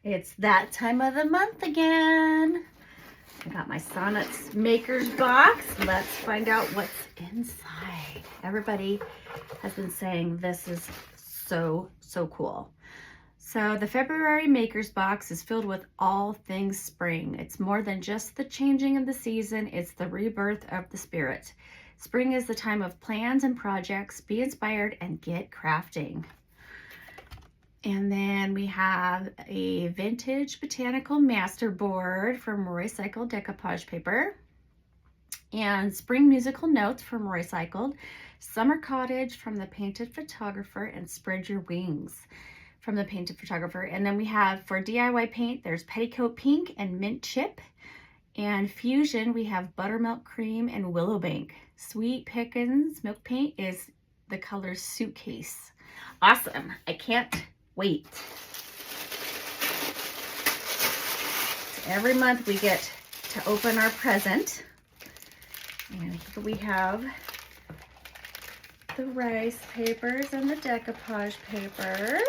It's that time of the month again. I got my Sonnets Makers box. Let's find out what's inside. Everybody has been saying this is so cool. So the February Makers box is filled with all things spring. It's more than just the changing of the season, it's the rebirth of the spirit. Spring is the time of plans and projects. Be inspired and get crafting. And then we have a vintage botanical masterboard from Recycled decoupage paper, and spring musical notes from Recycled, summer cottage from the Painted Photographer, and spread your wings from the Painted Photographer. And then we have for DIY paint, there's petticoat pink and mint chip, and fusion we have buttermilk cream and willowbank. Sweet Pickins milk paint is the color suitcase. Awesome. I can't wait. Every month we get to open our present. And here we have the rice papers and the decoupage papers.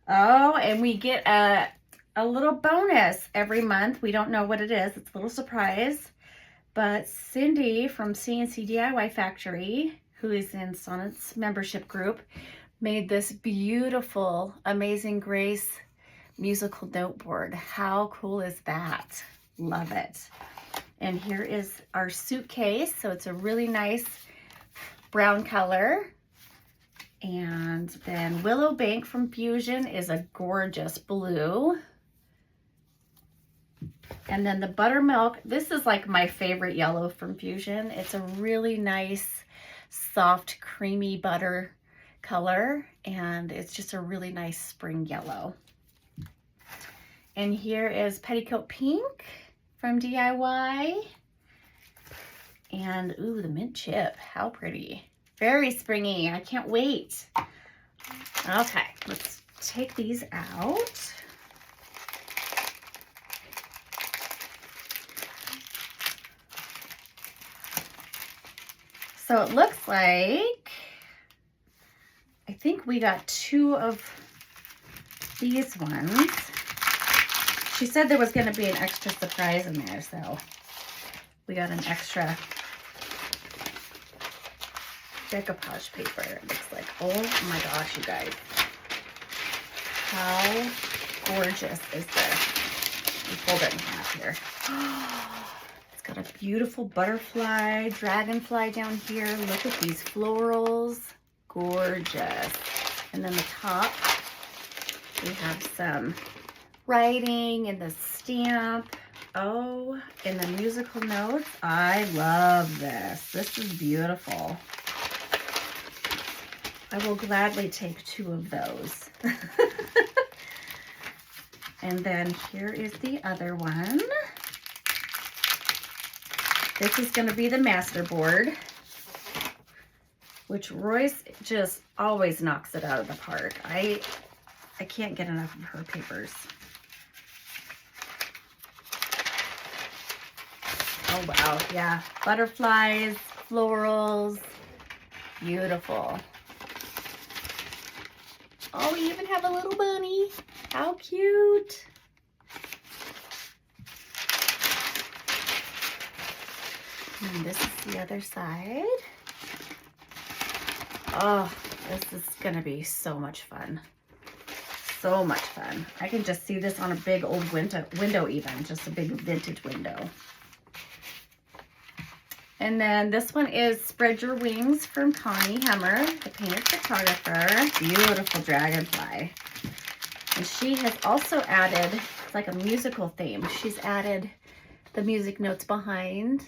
Oh, and we get a little bonus every month. We don't know what it is. It's a little surprise. But Cindy from CNC DIY Factory, who is in Sonnet's membership group, made this beautiful Amazing Grace musical note board. How cool is that? Love it. And here is our suitcase. So it's a really nice brown color. And then Willowbank from Fusion is a gorgeous blue. And then the buttermilk, this is like my favorite yellow from Fusion. It's a really nice, soft, creamy butter color, and it's just a really nice spring yellow. And here is petticoat pink from DIY, and ooh, the mint chip, how pretty. Very springy. I can't wait. Okay, let's take these out. So it looks like, I think we got 2 of these ones. She said there was going to be an extra surprise in there, so we got an extra decoupage paper. It looks like, oh my gosh, you guys. How gorgeous is this? We fold it in half here. It's got a beautiful butterfly, dragonfly down here. Look at these florals. Gorgeous. And then the top, we have some writing and the stamp. Oh, and the musical notes. I love this. This is beautiful. I will gladly take 2 of those. And then here is the other one. This is going to be the masterboard, which Royce just always knocks it out of the park. I can't get enough of her papers. Oh wow, yeah. Butterflies, florals, beautiful. Oh, we even have a little bunny. How cute. And this is the other side. Oh, this is gonna be so much fun. So much fun. I can just see this on a big old window even, just a big vintage window. And then this one is Spread Your Wings from Connie Hemmer, the Painted Photographer. Beautiful dragonfly. And she has also added, it's like a musical theme. She's added the music notes behind.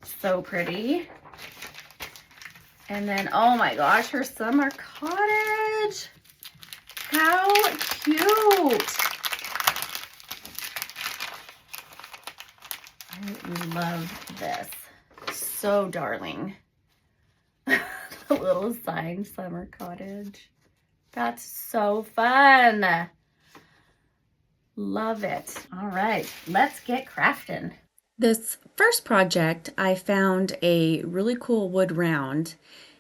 So pretty. And then, oh my gosh, her summer cottage. How cute. I love this. So darling. A little signed summer cottage. That's so fun. Love it. All right, let's get crafting. This first project, I found a really cool wood round,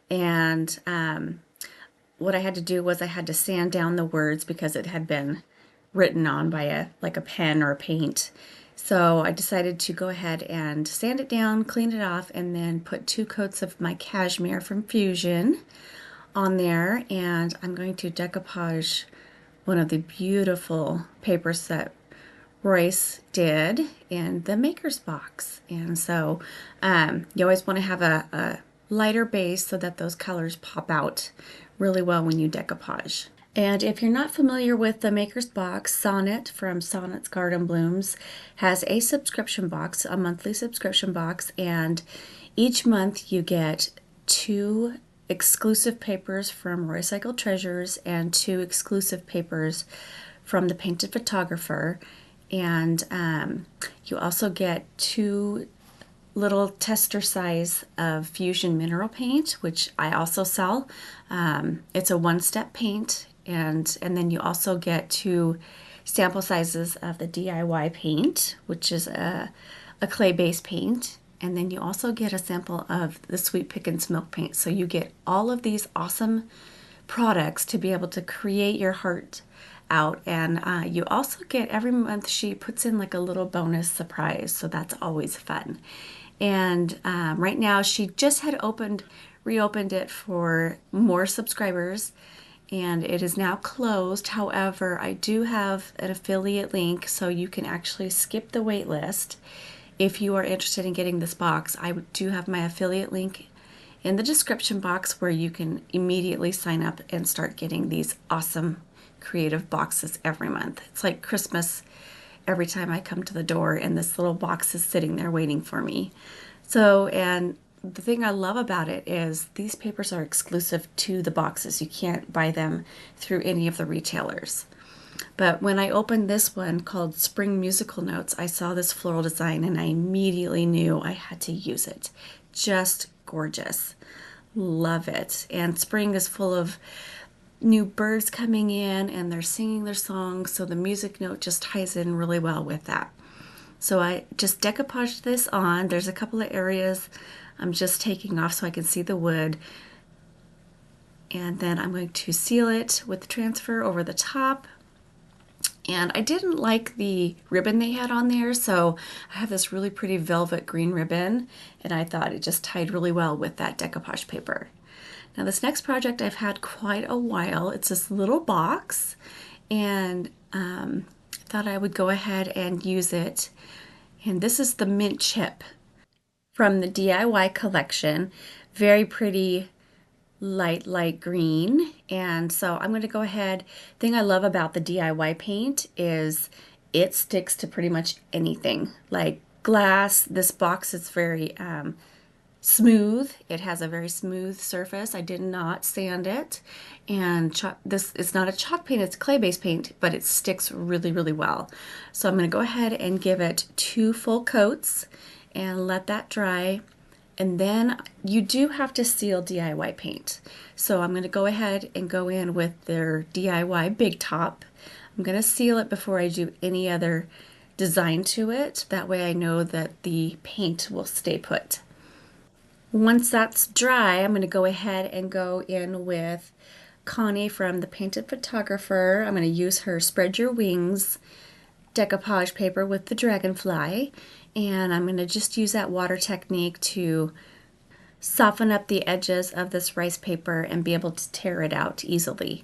and what I had to do was I had to sand down the words because it had been written on by a pen or a paint. So I decided to go ahead and sand it down, clean it off, and then put 2 coats of my cashmere from Fusion on there, and I'm going to decoupage one of the beautiful papers that Royce did in the Maker's box. And so you always want to have a lighter base so that those colors pop out really well when you decoupage. And if you're not familiar with the Maker's Box, Sonnet from Sonnet's Garden Blooms has a subscription box, a monthly subscription box, and each month you get 2 exclusive papers from Recycled Treasures and 2 exclusive papers from the Painted Photographer. And you also get 2 little tester size of Fusion mineral paint, which I also sell. It's a 1-step paint, and then you also get 2 sample sizes of the DIY paint, which is a clay-based paint. And then you also get a sample of the Sweet Pickins milk paint. So you get all of these awesome products to be able to create your heart out. And you also get, every month she puts in like a little bonus surprise. So that's always fun. And right now she just had reopened it for more subscribers, and it is now closed. However, I do have an affiliate link, so you can actually skip the wait list. If you are interested in getting this box, I do have my affiliate link in the description box where you can immediately sign up and start getting these awesome creative boxes every month. It's like Christmas every time I come to the door and this little box is sitting there waiting for me. So, and the thing I love about it is these papers are exclusive to the boxes. You can't buy them through any of the retailers. But when I opened this one called Spring Musical Notes, I saw this floral design and I immediately knew I had to use it. Just gorgeous. Love it. And spring is full of new birds coming in and they're singing their songs, so the music note just ties in really well with that. So I just decoupaged this on. There's a couple of areas I'm just taking off so I can see the wood. And then I'm going to seal it with the transfer over the top. And I didn't like the ribbon they had on there, so I have this really pretty velvet green ribbon, and I thought it just tied really well with that decoupage paper. Now this next project I've had quite a while. It's this little box, and I thought I would go ahead and use it. And this is the mint chip from the DIY collection. Very pretty light green. And so I'm going to go ahead. The thing I love about the DIY paint is it sticks to pretty much anything, like glass. This box is very smooth. It has a very smooth surface. I did not sand it. And this is not a chalk paint, it's clay-based paint, but it sticks really well. So I'm going to go ahead and give it 2 full coats and let that dry. And then you do have to seal DIY paint. So I'm going to go ahead and go in with their DIY Big Top. I'm going to seal it before I do any other design to it. That way I know that the paint will stay put. Once that's dry, I'm going to go ahead and go in with Connie from the Painted Photographer. I'm going to use her Spread Your Wings decoupage paper with the dragonfly, and I'm going to just use that water technique to soften up the edges of this rice paper and be able to tear it out easily.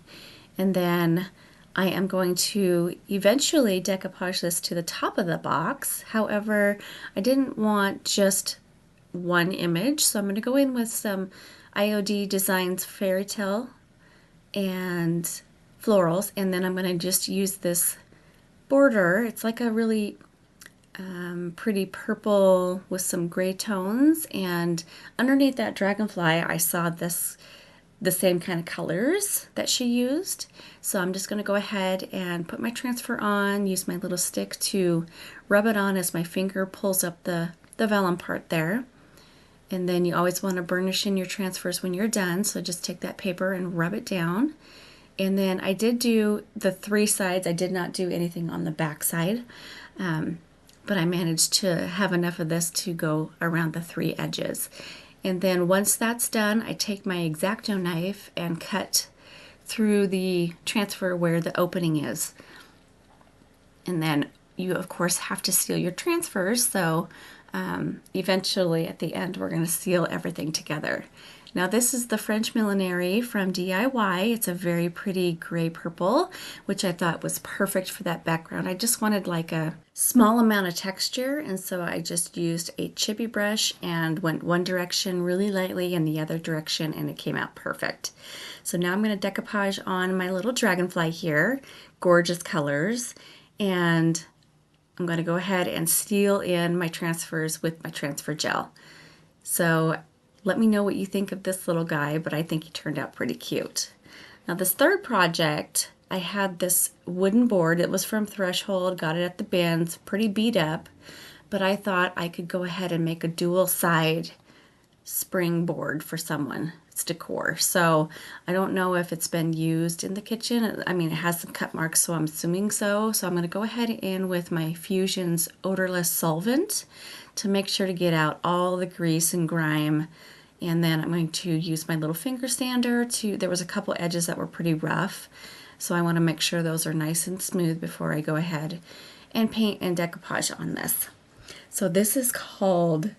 And then I am going to eventually decoupage this to the top of the box. However, I didn't want just one image, so I'm going to go in with some IOD Designs Fairy Tale and florals, and then I'm going to just use this border. It's like a really pretty purple with some gray tones, and underneath that dragonfly I saw the same kind of colors that she used. So I'm just going to go ahead and put my transfer on, use my little stick to rub it on as my finger pulls up the vellum part there. And then you always want to burnish in your transfers when you're done. So just take that paper and rub it down. And then I did do the 3 sides. I did not do anything on the back side. But I managed to have enough of this to go around the 3 edges. And then once that's done, I take my X-Acto knife and cut through the transfer where the opening is. And then you of course have to seal your transfers, so eventually at the end we're going to seal everything together. Now this is the French Millinery from DIY. It's a very pretty gray purple, which I thought was perfect for that background. I just wanted like a small amount of texture, and so I just used a chippy brush and went one direction really lightly and the other direction, and it came out perfect. So now I'm going to decoupage on my little dragonfly here. Gorgeous colors. And I'm going to go ahead and seal in my transfers with my transfer gel. So let me know what you think of this little guy, but I think he turned out pretty cute. Now this third project, I had this wooden board. It was from Threshold, got it at the bins, pretty beat up, but I thought I could go ahead and make a dual side spring board for someone. It's decor. So I don't know if it's been used in the kitchen. I mean, it has some cut marks, so I'm assuming so. So I'm going to go ahead in with my Fusion's odorless solvent to make sure to get out all the grease and grime. And then I'm going to use my little finger sander to, there was a couple edges that were pretty rough, so I want to make sure those are nice and smooth before I go ahead and paint and decoupage on this. So this is called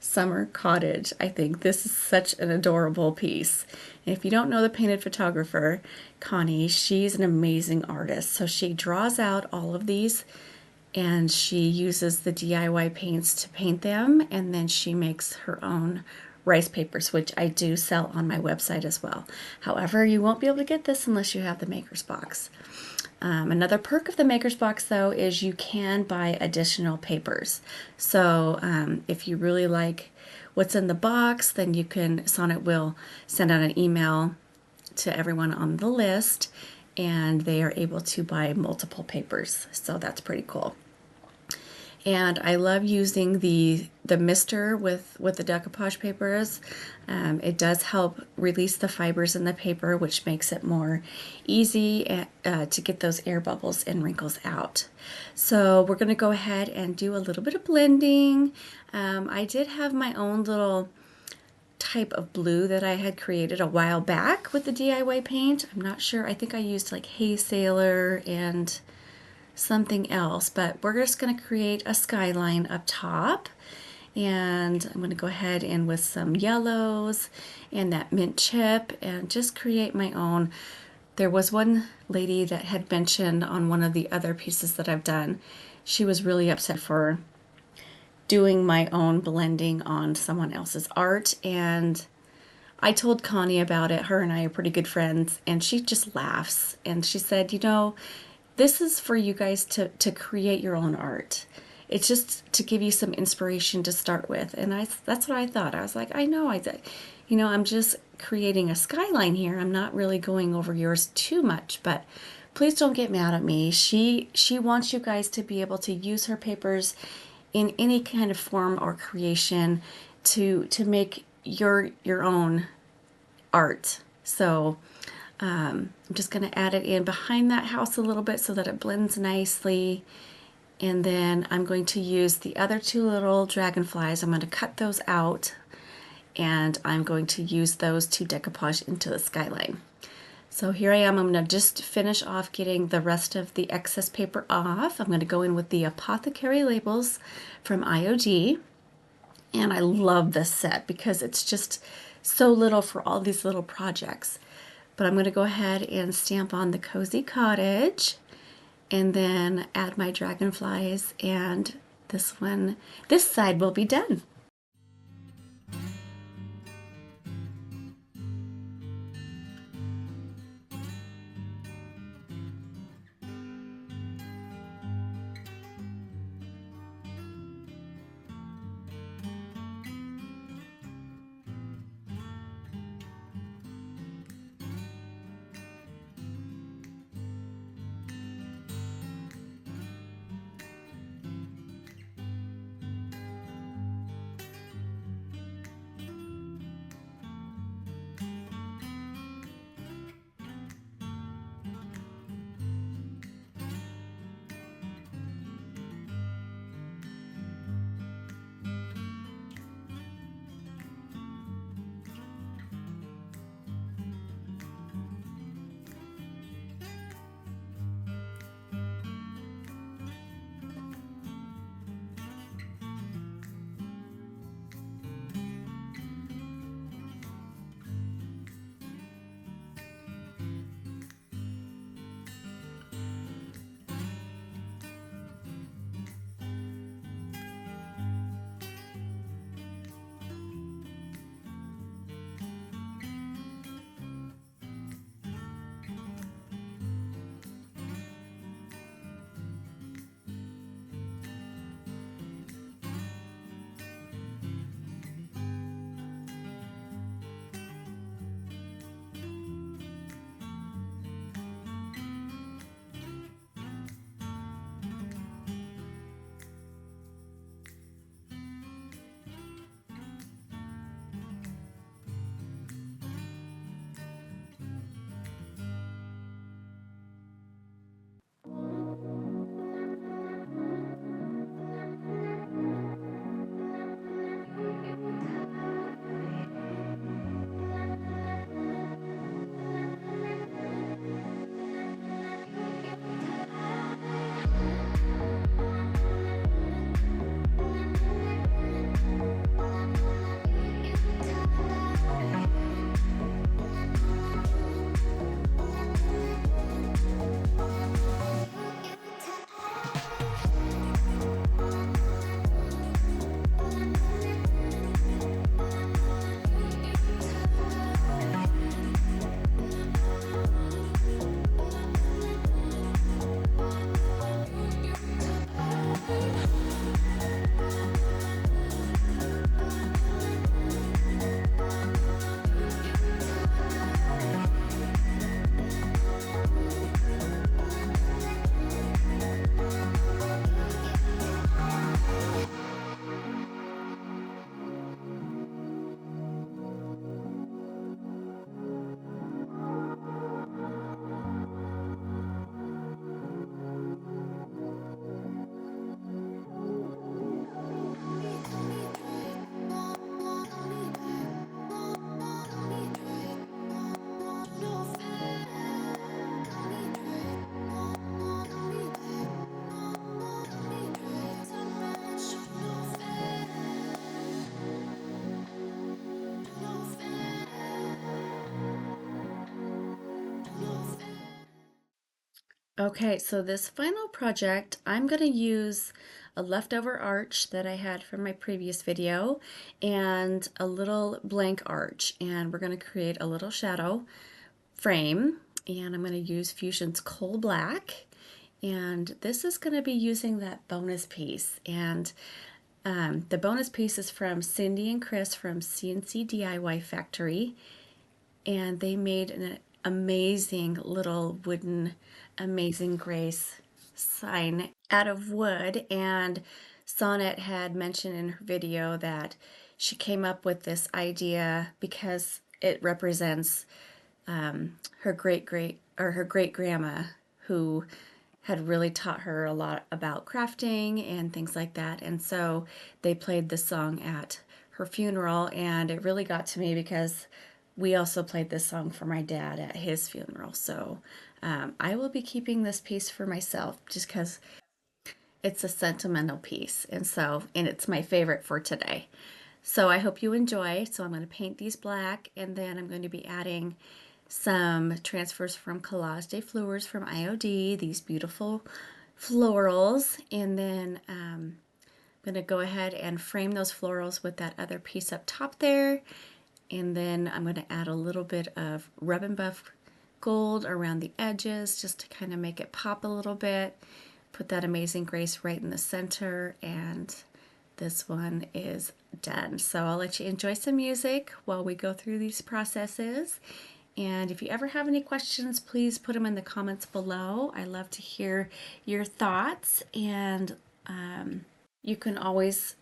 Summer Cottage. I think this is such an adorable piece. And if you don't know the painted photographer, Connie, she's an amazing artist. So she draws out all of these and she uses the DIY paints to paint them, and then she makes her own rice papers, which I do sell on my website as well. However, you won't be able to get this unless you have the Maker's Box. Another perk of the Maker's Box, though, is you can buy additional papers. So if you really like what's in the box, then you can, Sonnet will send out an email to everyone on the list, and they are able to buy multiple papers. So that's pretty cool. And I love using the mister with the decoupage papers. It does help release the fibers in the paper, which makes it more easy to get those air bubbles and wrinkles out. So we're going to go ahead and do a little bit of blending. I did have my own little type of blue that I had created a while back with the DIY paint. I'm not sure. I think I used like Hay Sailor and something else, but we're just going to create a skyline up top, and I'm going to go ahead and with some yellows and that mint chip and just create my own. There was one lady that had mentioned on one of the other pieces that I've done, she was really upset for doing my own blending on someone else's art, and I told Connie about it. Her and I are pretty good friends, and she just laughs, and she said, you know, this is for you guys to create your own art. It's just to give you some inspiration to start with. And that's what I thought. I was like, I know, I'm just creating a skyline here. I'm not really going over yours too much, but please don't get mad at me. She wants you guys to be able to use her papers in any kind of form or creation to make your own art. So I'm just going to add it in behind that house a little bit so that it blends nicely. And then I'm going to use the other 2 little dragonflies. I'm going to cut those out, and I'm going to use those to decoupage into the skyline. So here I am. I'm going to just finish off getting the rest of the excess paper off. I'm going to go in with the Apothecary labels from IOD. And I love this set because it's just so little for all these little projects. But I'm going to go ahead and stamp on the Cozy Cottage and then add my dragonflies, and this side will be done. Okay, so this final project, I'm going to use a leftover arch that I had from my previous video and a little blank arch, and we're going to create a little shadow frame, and I'm going to use Fusion's Coal Black, and this is going to be using that bonus piece. And the bonus piece is from Cindy and Chris from CNC DIY Factory, and they made an amazing little wooden Amazing Grace sign out of wood. And Sonnet had mentioned in her video that she came up with this idea because it represents her great grandma, who had really taught her a lot about crafting and things like that. And so they played this song at her funeral, and it really got to me because we also played this song for my dad at his funeral. So I will be keeping this piece for myself just because it's a sentimental piece, and it's my favorite for today. So I hope you enjoy. So I'm going to paint these black, and then I'm going to be adding some transfers from Collage des Fleurs from IOD, these beautiful florals, and then I'm going to go ahead and frame those florals with that other piece up top there, and then I'm going to add a little bit of Rub and Buff gold around the edges just to kind of make it pop a little bit. Put that Amazing Grace right in the center, and this one is done. So I'll let you enjoy some music while we go through these processes. And if you ever have any questions, please put them in the comments below. I love to hear your thoughts, and you can always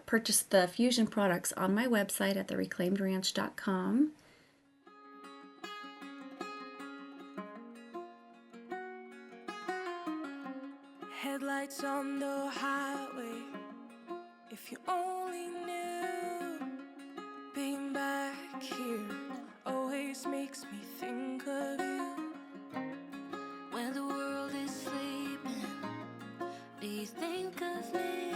purchase the Fusion products on my website at thereclaimedranch.com. Headlights on the highway, if you only knew. Being back here always makes me think of you. When the world is sleeping, do you think of me?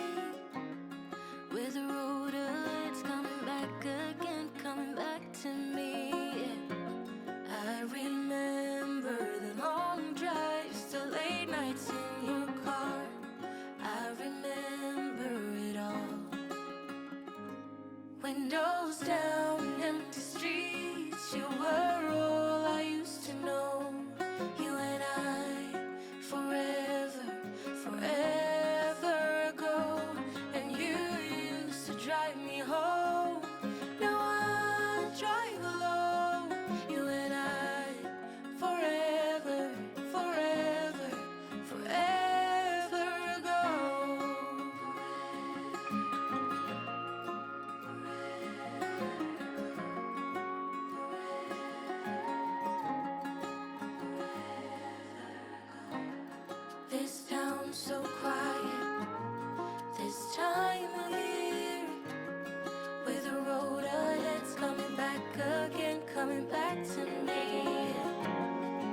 With the road ahead's coming back again, coming back to me. I remember the long drives, the late nights in your car. I remember it all. Windows down, empty streets, you were all I used to know. You and I, forever, forever ago. And you used to drive me home. Now I drive alone. You and I, forever, forever, forever ago. This town's so quiet, this time of year. With the road ahead's coming back again, coming back to me.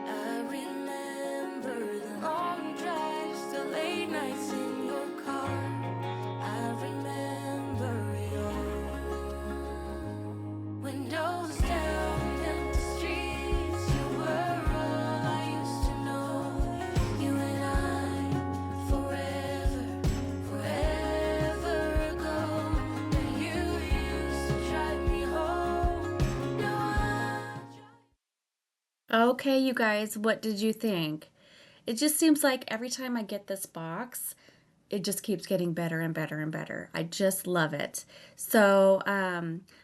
I remember the long drives, the late nights in your car. I remember it all. Windows down, empty streets, you were all I used to know. You and I, forever, forever ago. And you used to drive me home. Now I drive. Okay, you guys, what did you think? It just seems like every time I get this box, it just keeps getting better and better and better. I just love it. So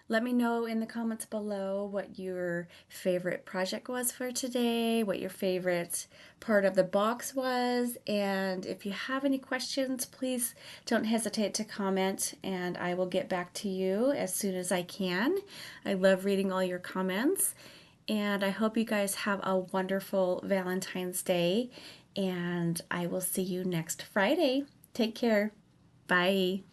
let me know in the comments below what your favorite project was for today, what your favorite part of the box was, and if you have any questions, please don't hesitate to comment, and I will get back to you as soon as I can. I love reading all your comments, and I hope you guys have a wonderful Valentine's Day, and I will see you next Friday. Take care. Bye.